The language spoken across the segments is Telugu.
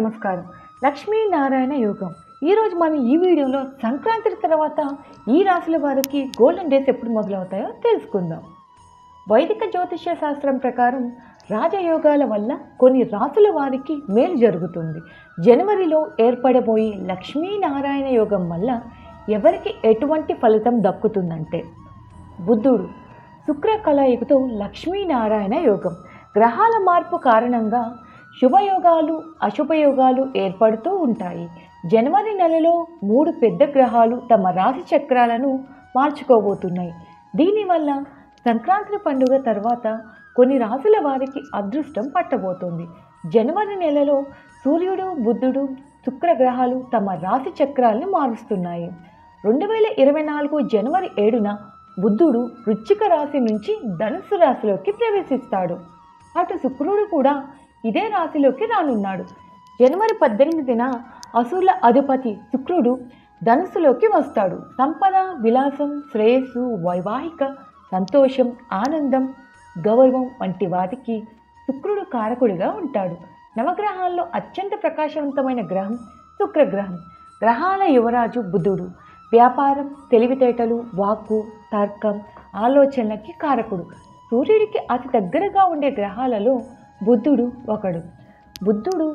నమస్కారం. లక్ష్మీనారాయణ యోగం. ఈరోజు మనం ఈ వీడియోలో సంక్రాంతి తర్వాత ఈ రాశుల వారికి గోల్డెన్ డేస్ ఎప్పుడు మొదలవుతాయో తెలుసుకుందాం. వైదిక జ్యోతిష్య శాస్త్రం ప్రకారం రాజయోగాల వల్ల కొన్ని రాశుల వారికి మేలు జరుగుతుంది. జనవరిలో ఏర్పడబోయే లక్ష్మీనారాయణ యోగం వల్ల ఎవరికి ఎటువంటి ఫలితం దక్కుతుందంటే, బుద్ధుడు శుక్ర కలయికతో లక్ష్మీనారాయణ యోగం. గ్రహాల మార్పు కారణంగా శుభయోగాలు అశుభయోగాలు ఏర్పడుతూ ఉంటాయి. జనవరి నెలలో 3 పెద్ద గ్రహాలు తమ రాశి చక్రాలను మార్చుకోబోతున్నాయి. దీనివల్ల సంక్రాంతి పండుగ తర్వాత కొన్ని రాశుల వారికి అదృష్టం పట్టబోతుంది. జనవరి నెలలో సూర్యుడు, బుద్ధుడు, శుక్ర గ్రహాలు తమ రాశి చక్రాలను మారుస్తున్నాయి. 2024 జనవరి 7న బుద్ధుడు వృశ్చిక రాశి నుంచి ధనుస్సు రాశిలోకి ప్రవేశిస్తాడు. అటు శుక్రుడు కూడా ఇదే రాశిలోకి రానున్నాడు. జనవరి 18న అసురుల అధిపతి శుక్రుడు ధనుస్సులోకి వస్తాడు. సంపద, విలాసం, శ్రేయస్సు, వైవాహిక సంతోషం, ఆనందం, గౌరవం వంటి వాటికి శుక్రుడు కారకుడిగా ఉంటాడు. నవగ్రహాల్లో అత్యంత ప్రకాశవంతమైన గ్రహం శుక్రగ్రహం. గ్రహాల యువరాజు బుధుడు. వ్యాపారం, తెలివితేటలు, వాక్కు, తర్కం, ఆలోచనలకి కారకుడు. సూర్యుడికి అతి దగ్గరగా ఉండే గ్రహాలలో బుద్ధుడు ఒకడు. బుద్ధుడు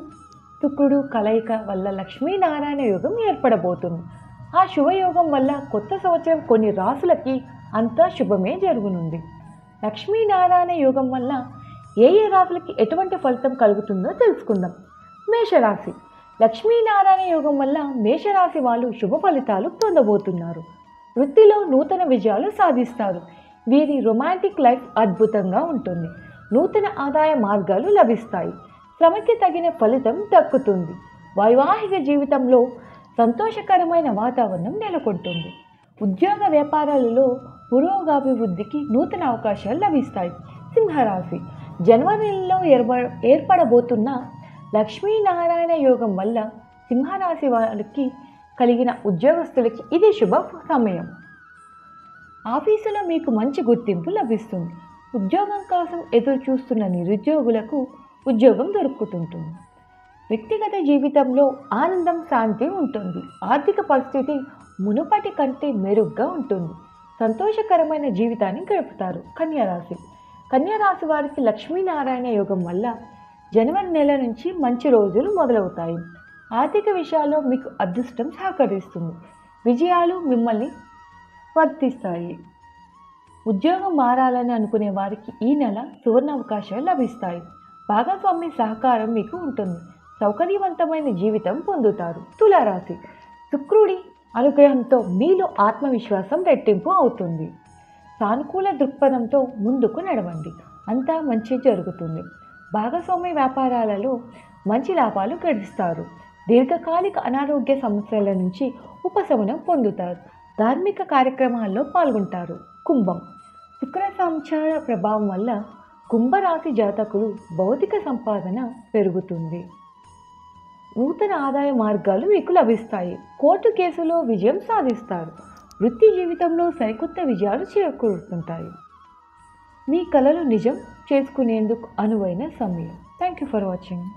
శుక్రుడు కలయిక వల్ల లక్ష్మీనారాయణ యోగం ఏర్పడబోతుంది. ఆ శుభయోగం వల్ల కొత్త సంవత్సరం కొన్ని రాశులకి అంతా శుభమే జరుగునుంది. లక్ష్మీనారాయణ యోగం వల్ల ఏ రాశులకి ఎటువంటి ఫలితం కలుగుతుందో తెలుసుకుందాం. మేషరాశి. లక్ష్మీనారాయణ యోగం వల్ల మేషరాశి వాళ్ళు శుభ ఫలితాలు పొందబోతున్నారు. వృత్తిలో నూతన విజయాలు సాధిస్తారు. వీరి రొమాంటిక్ లైఫ్ అద్భుతంగా ఉంటుంది. నూతన ఆదాయ మార్గాలు లభిస్తాయి. శ్రమకి తగిన ఫలితం దక్కుతుంది. వైవాహిక జీవితంలో సంతోషకరమైన వాతావరణం నెలకొంటుంది. ఉద్యోగ వ్యాపారాలలో పురోగాభివృద్ధికి నూతన అవకాశాలు లభిస్తాయి. సింహరాశి. జనవరిలో ఏర్పడబోతున్న లక్ష్మీనారాయణ యోగం వల్ల సింహరాశి వారికి కలిగిన ఉద్యోగస్తులకి ఇది శుభ సమయం. ఆఫీసులో మీకు మంచి గుర్తింపు లభిస్తుంది. ఉద్యోగం కోసం ఎదురు చూస్తున్న నిరుద్యోగులకు ఉద్యోగం దొరుకుతుంటుంది. వ్యక్తిగత జీవితంలో ఆనందం, శాంతి ఉంటుంది. ఆర్థిక పరిస్థితి మునుపటి కంటే మెరుగ్గా ఉంటుంది. సంతోషకరమైన జీవితాన్ని గడుపుతారు. కన్యారాశి. కన్యారాశి వారికి లక్ష్మీనారాయణ యోగం వల్ల జనవరి నెల నుంచి మంచి రోజులు మొదలవుతాయి. ఆర్థిక విషయాల్లో మీకు అదృష్టం సహకరిస్తుంది. విజయాలు మిమ్మల్ని వర్తిస్తాయి. ఉద్యోగం మారాలని అనుకునే వారికి ఈ నెల సువర్ణ అవకాశాలు లభిస్తాయి. భాగస్వామ్య సహకారం మీకు ఉంటుంది. సౌకర్యవంతమైన జీవితం పొందుతారు. తులారాశి. శుక్రుడి అనుగ్రహంతో మీలో ఆత్మవిశ్వాసం రెట్టింపు అవుతుంది. సానుకూల దృక్పథంతో ముందుకు నడవండి. అంతా మంచి జరుగుతుంది. భాగస్వామ్య వ్యాపారాలలో మంచి లాభాలు గడిస్తారు. దీర్ఘకాలిక అనారోగ్య సమస్యల నుంచి ఉపశమనం పొందుతారు. ధార్మిక కార్యక్రమాల్లో పాల్గొంటారు. కుంభం. శుక్ర సంచార ప్రభావం వల్ల కుంభరాశి జాతకులు భౌతిక సంపాదన పెరుగుతుంది. నూతన ఆదాయ మార్గాలు మీకు లభిస్తాయి. కోర్టు కేసులో విజయం సాధిస్తారు. వృత్తి జీవితంలో సరికొత్త విజయాలు చేకూరుతుంటాయి. మీ కలలు నిజం చేసుకునేందుకు అనువైన సమయం. Thank you for watching.